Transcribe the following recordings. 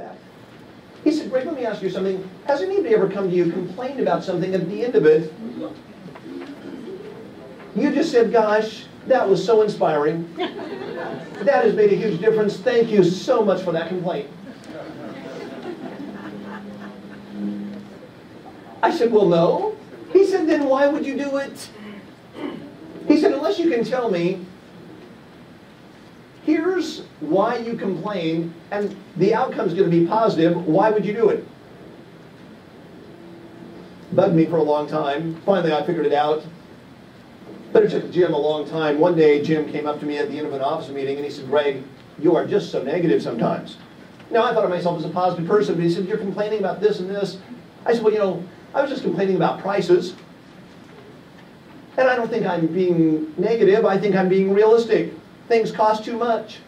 that. He said, Greg, let me ask you something. Has anybody ever come to you, complained about something, at the end of it, you just said, gosh, that was so inspiring. That has made a huge difference. Thank you so much for that complaint. I said, well, no. He said, then why would you do it? He said, unless you can tell me, here's why you complained, and the outcome's going to be positive, why would you do it? Bugged me for a long time. Finally, I figured it out. But it took Jim a long time. One day, Jim came up to me at the end of an office meeting, and he said, Greg, you are just so negative sometimes. Now, I thought of myself as a positive person, but he said, you're complaining about this and this. I said, well, you know, I was just complaining about prices. And I don't think I'm being negative. I think I'm being realistic. Things cost too much.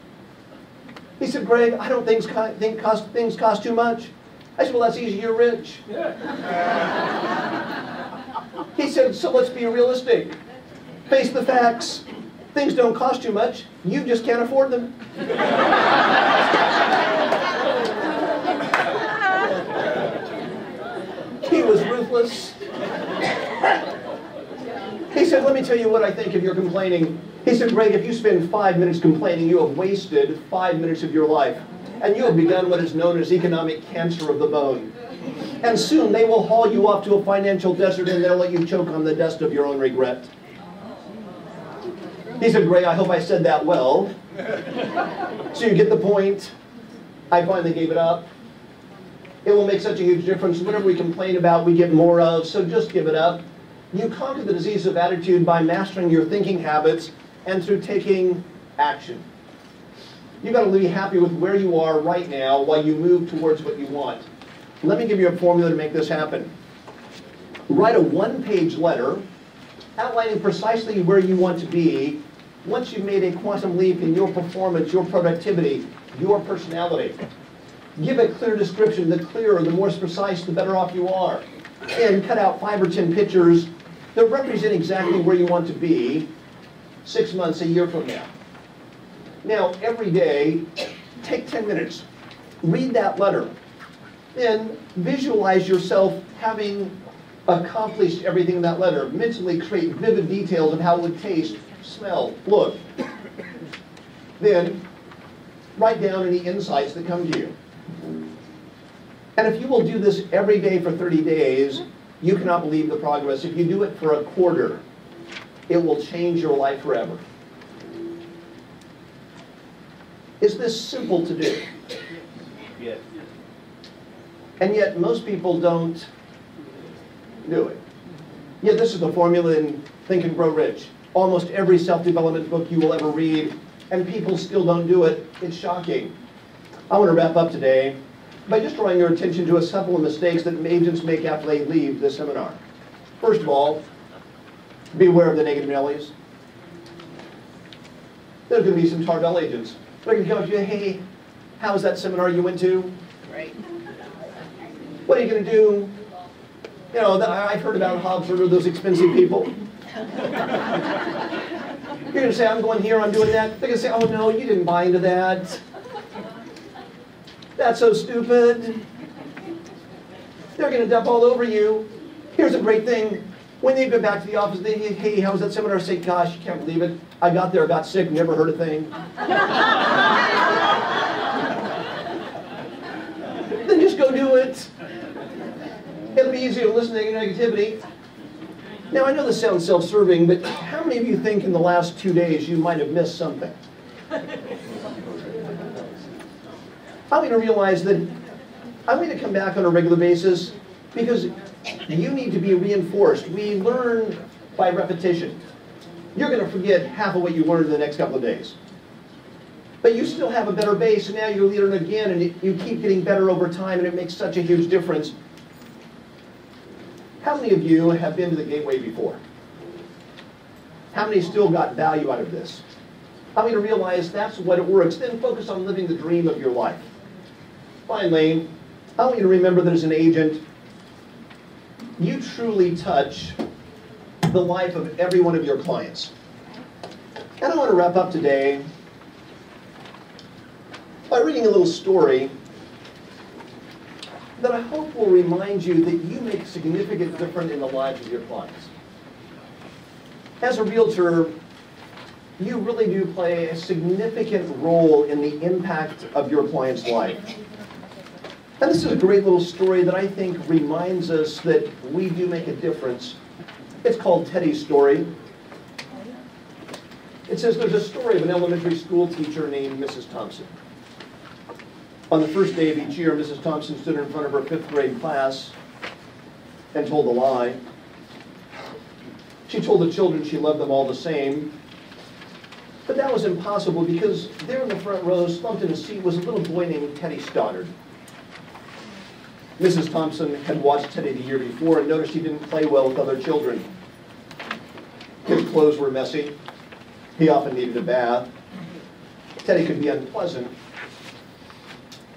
He said, Greg, I don't think things cost too much. I said, well, that's easy. You're rich. He said, so let's be realistic. Face the facts. Things don't cost too much. You just can't afford them. He was ruthless. He said, let me tell you what I think if you're complaining. He said, Greg, if you spend 5 minutes complaining, you have wasted 5 minutes of your life. And you have begun what is known as economic cancer of the bone. And soon they will haul you off to a financial desert and they'll let you choke on the dust of your own regret. He said, Greg, I hope I said that well. So you get the point. I finally gave it up. It will make such a huge difference. Whatever we complain about, we get more of, so just give it up. You conquer the disease of attitude by mastering your thinking habits and through taking action. You've got to be happy with where you are right now while you move towards what you want. Let me give you a formula to make this happen. Write a one-page letter outlining precisely where you want to be once you've made a quantum leap in your performance, your productivity, your personality. Give a clear description. The clearer, the more precise, the better off you are. And cut out 5 or 10 pictures that represent exactly where you want to be 6 months, a year from now. Now, every day, take 10 minutes. Read that letter. Then visualize yourself having accomplished everything in that letter. Mentally create vivid details of how it would taste, smell, look. Then write down any insights that come to you. And if you will do this every day for 30 days, you cannot believe the progress. If you do it for a quarter, it will change your life forever. Is this simple to do? Yes. And yet most people don't do it. Yet this is the formula in Think and Grow Rich. Almost every self-development book you will ever read, and people still don't do it. It's shocking. I want to wrap up today by just drawing your attention to a couple of mistakes that agents make after they leave the seminar. First of all, beware of the negative Nellies. There's going to be some Tarbell agents. They're going to come up to you, hey, how was that seminar you went to? Right. What are you going to do? You know, I've heard about Hobsford, those expensive people. You're going to say, I'm going here, I'm doing that. They're going to say, oh no, you didn't buy into that. That's so stupid. They're going to dump all over you. Here's a great thing. When they go back to the office, they say, hey, how was that seminar? Say, gosh, you can't believe it. I got there, got sick, never heard a thing. Then just go do it. It'll be easier to listen to negativity. Now, I know this sounds self-serving, but how many of you think in the last 2 days you might have missed something? I want you to realize that I want you to come back on a regular basis because you need to be reinforced. We learn by repetition. You're going to forget half of what you learned in the next couple of days. But you still have a better base, and now you learn again, and you keep getting better over time, and it makes such a huge difference. How many of you have been to the Gateway before? How many still got value out of this? I want you to realize that's what it works. Then focus on living the dream of your life. Finally, I want you to remember that as an agent, you truly touch the life of every one of your clients. And I want to wrap up today by reading a little story that I hope will remind you that you make a significant difference in the lives of your clients. As a realtor, you really do play a significant role in the impact of your client's life. And this is a great little story that I think reminds us that we do make a difference. It's called Teddy's Story. It says there's a story of an elementary school teacher named Mrs. Thompson. On the first day of each year, Mrs. Thompson stood in front of her 5th grade class and told a lie. She told the children she loved them all the same, but that was impossible because there in the front row, slumped in a seat, was a little boy named Teddy Stoddard. Mrs. Thompson had watched Teddy the year before and noticed he didn't play well with other children. His clothes were messy. He often needed a bath. Teddy could be unpleasant.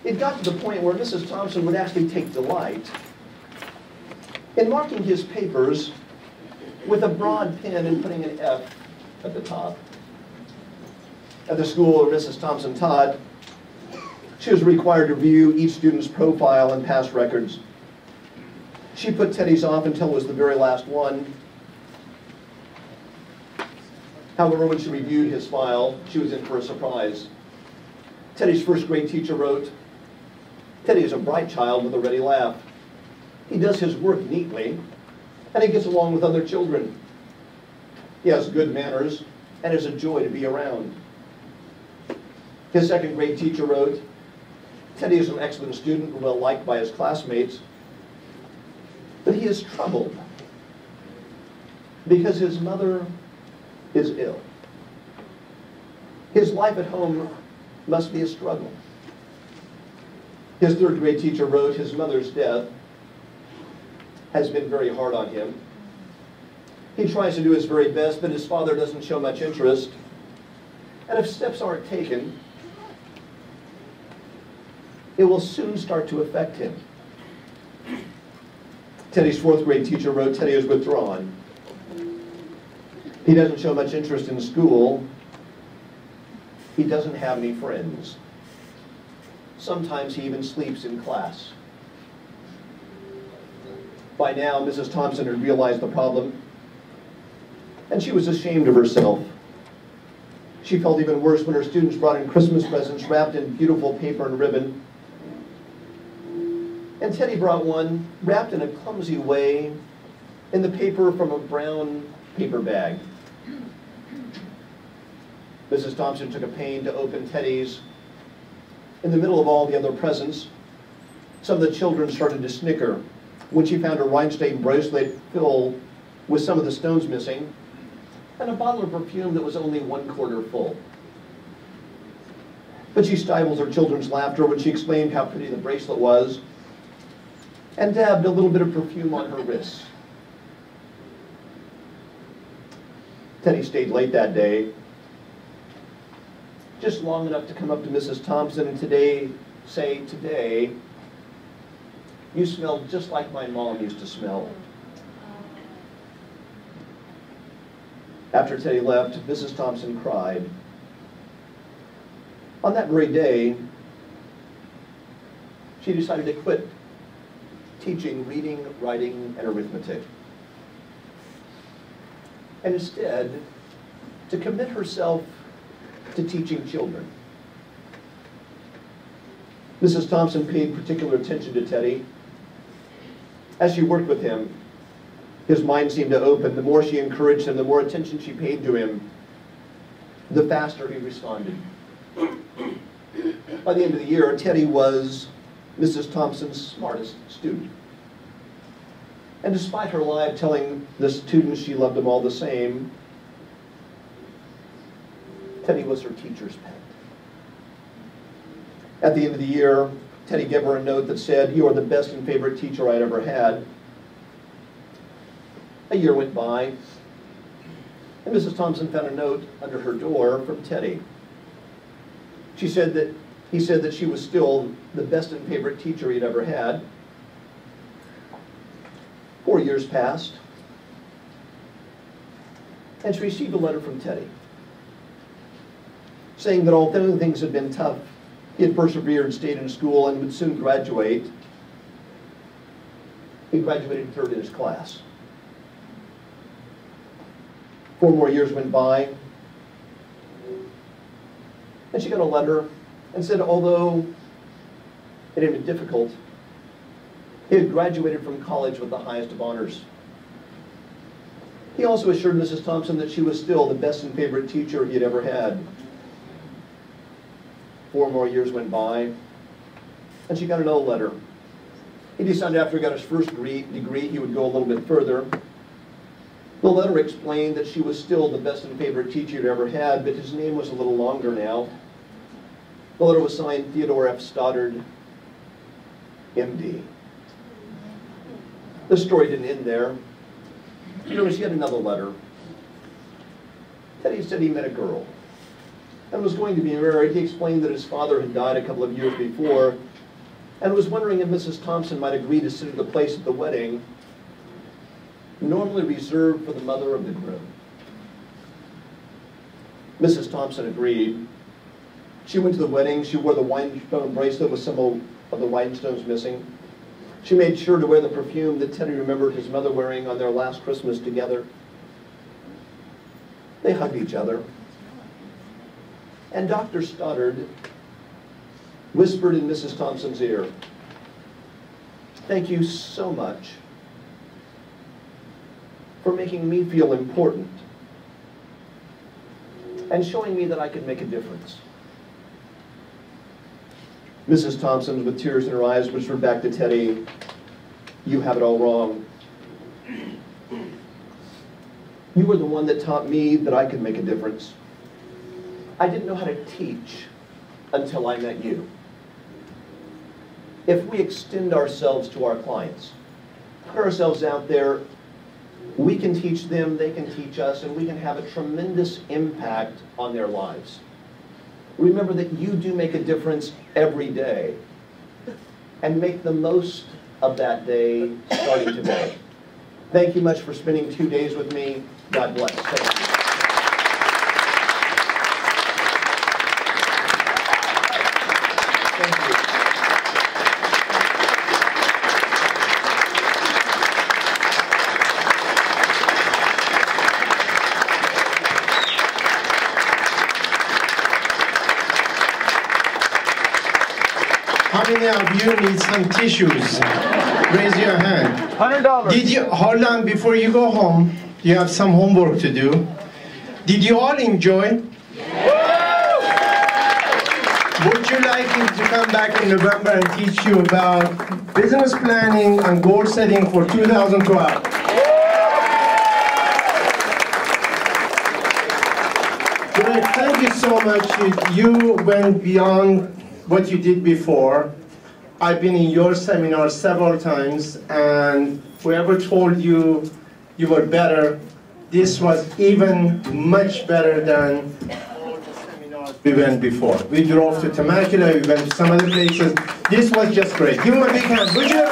It got to the point where Mrs. Thompson would actually take delight in marking his papers with a broad pen and putting an F at the top. At the school where Mrs. Thompson taught, she was required to review each student's profile and past records. She put Teddy's off until it was the very last one. However, when she reviewed his file, she was in for a surprise. Teddy's 1st grade teacher wrote, "Teddy is a bright child with a ready laugh. He does his work neatly, and he gets along with other children. He has good manners and is a joy to be around." His 2nd grade teacher wrote, "Teddy is an excellent student and well liked by his classmates, but he is troubled because his mother is ill. His life at home must be a struggle." His 3rd grade teacher wrote, "His mother's death has been very hard on him. He tries to do his very best, but his father doesn't show much interest. And if steps aren't taken, it will soon start to affect him." Teddy's 4th grade teacher wrote, "Teddy is withdrawn. He doesn't show much interest in school. He doesn't have any friends. Sometimes he even sleeps in class." By now, Mrs. Thompson had realized the problem, and she was ashamed of herself. She felt even worse when her students brought in Christmas presents wrapped in beautiful paper and ribbon. And Teddy brought one wrapped in a clumsy way in the paper from a brown paper bag. Mrs. Thompson took a pain to open Teddy's. In the middle of all the other presents, some of the children started to snicker when she found a rhinestone bracelet filled with some of the stones missing, and a bottle of perfume that was only 1/4 full. But she stifled her children's laughter when she explained how pretty the bracelet was, and dabbed a little bit of perfume on her wrists. Teddy stayed late that day, just long enough to come up to Mrs. Thompson and say, "Today, you smell just like my mom used to smell." After Teddy left, Mrs. Thompson cried. On that very day, she decided to quit teaching reading, writing, and arithmetic, and instead to commit herself to teaching children. Mrs. Thompson paid particular attention to Teddy. As she worked with him, his mind seemed to open. The more she encouraged him, the more attention she paid to him, the faster he responded. By the end of the year, Teddy was Mrs. Thompson's smartest student. And despite her lie of telling the students she loved them all the same, Teddy was her teacher's pet. At the end of the year, Teddy gave her a note that said, "You are the best and favorite teacher I'd ever had." A year went by, and Mrs. Thompson found a note under her door from Teddy. He said that she was still the best and favorite teacher he'd ever had. 4 years passed, and she received a letter from Teddy saying that although things had been tough, he had persevered, stayed in school, and would soon graduate. He graduated third in his class. 4 more years went by, and she got a letter and said, although it had been difficult, he had graduated from college with the highest of honors. He also assured Mrs. Thompson that she was still the best and favorite teacher he had ever had. 4 more years went by, and she got another letter. He decided after he got his first degree, he would go a little bit further. The letter explained that she was still the best and favorite teacher he'd ever had, but his name was a little longer now. The letter was signed Theodore F. Stoddard, MD. The story didn't end there. There was yet another letter. Teddy said he met a girl and was going to be married. He explained that his father had died a couple of years before and was wondering if Mrs. Thompson might agree to sit at the place at the wedding normally reserved for the mother of the groom. Mrs. Thompson agreed. She went to the wedding. She wore the rhinestone bracelet with some of the rhinestones missing. She made sure to wear the perfume that Teddy remembered his mother wearing on their last Christmas together. They hugged each other. And Dr. Stoddard whispered in Mrs. Thompson's ear, "Thank you so much for making me feel important and showing me that I could make a difference." Mrs. Thompson, with tears in her eyes, whispered back to Teddy, "You have it all wrong. You were the one that taught me that I could make a difference. I didn't know how to teach until I met you. If we extend ourselves to our clients, put ourselves out there, we can teach them, they can teach us, and we can have a tremendous impact on their lives. Remember that you do make a difference every day, and make the most of that day starting today. Thank you much for spending 2 days with me. God bless. Thank you. Thank you. How many of you need some tissues? Raise your hand. $100. Did you, hold on, before you go home, you have some homework to do. Did you all enjoy? Would you like him to come back in November and teach you about business planning and goal setting for 2012? Good, thank you so much. You went beyond what you did before. I've been in your seminar several times, and whoever told you you were better, this was even much better than all the seminars we went before. We drove to Temecula, we went to some other places. This was just great. Give him a big hand, would you?